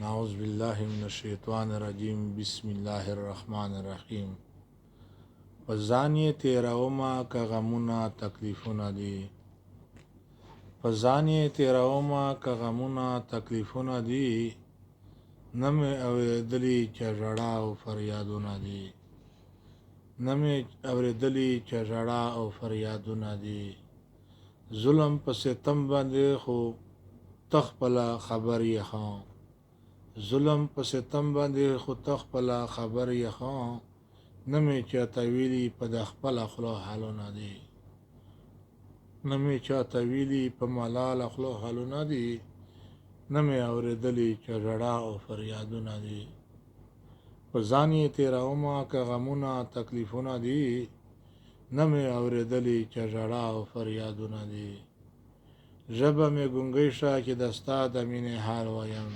نعوذ باللہ من الشیطان الرجیم بسم اللہ الرحمن الرحیم. پزانی تیراوما که غمونا تکلیفونا دی، پزانی تیراوما که غمونا تکلیفونا دی، نمی اوریدلی چه ژړا او فریادونا دی، نمی اوریدلی چه ژړا او فریادونا دی. ظلم په ستم باندې خو تخپلا خبر یې خان، ظلم په ستم باندې خو تخپلا خبر یې خان، نمی چاته ویلی په د خپل خلو حالونه دی، نمی چاته ویلی په ملال خلو حالونه دی، نمی اوریدلی چې ژړا او فریادونه دی. په ځان یې تیرومه که غمونه تکلیفونه دي، نمی اوریدلی چې ژړا او فریادونه دي. ژبه مې ګونګی شه چې د ستا د مینې حال وایم،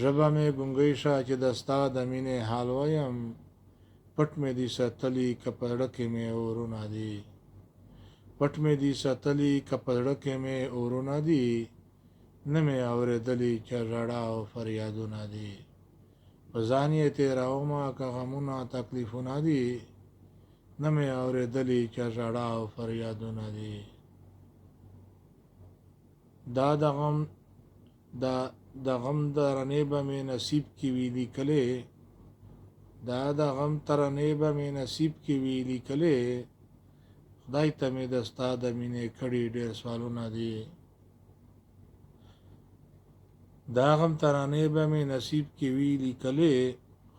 ژبه مې ګونګی شه چې د ستا د مینې حال وایم، پټ مې دي ساتلی که په زړه کې مې اورونه دي، پټ مې دي ساتلی که په زړه کې مې اورونه دي، نه مې اورېدلي چې ژړا او فریادونه دي. په ځان یې تېرومه که غمونه تکلیفونه دي، نه مې اورېدلي چې ژړا او فریادونه دي. دا د غم ترانې به مې نصیب کې وي لیکلې، دا د غم ترانې به مې نصیب کې وي لیکلې، خدای ته مې د ستا د مینې کړي ډېر سوالونه دي. دا غم ترانې به مې نصیب کې وي لیکلې،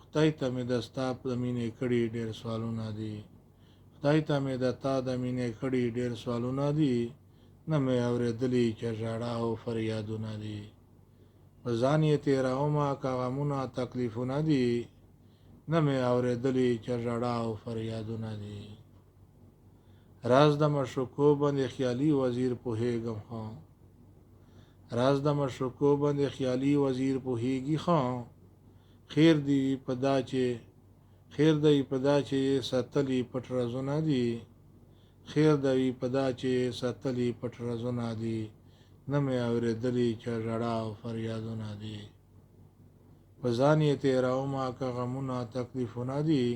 خدای ته مې د ستا د مینې کړي ډېر سوالونه دي، خدای ته مې د تا د مینې کړي ډېر سوالونه دي، نه مې اورېدلي چې ژړا او فریادونه دي. په ځان یې تېرومه که غمونه تکلیفونه دي، نه مې اورېدلي چې ژړا او فریادونه دي. راز د مشوکو باندې خیالي وزیر پوهېږم ښه، راز د مشوکو باندې خیالي وزیر پوهېږي ښه، خیر دی په دا چې خیر دی په دا چې ساتلي پټ رازونه دي، خیر دی په دا چې ساتلي پټ رازونه دي، نه مې اورېدلي چې ژړا او فریادونه دي. په ځان یې تېرومه که غمونه تکلیفونه دي،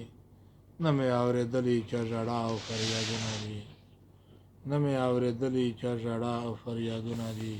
نه مې اورېدلي چې ژړا او فریادونه دي، نه مې اورېدلي چې ژړا او فریادونه دي.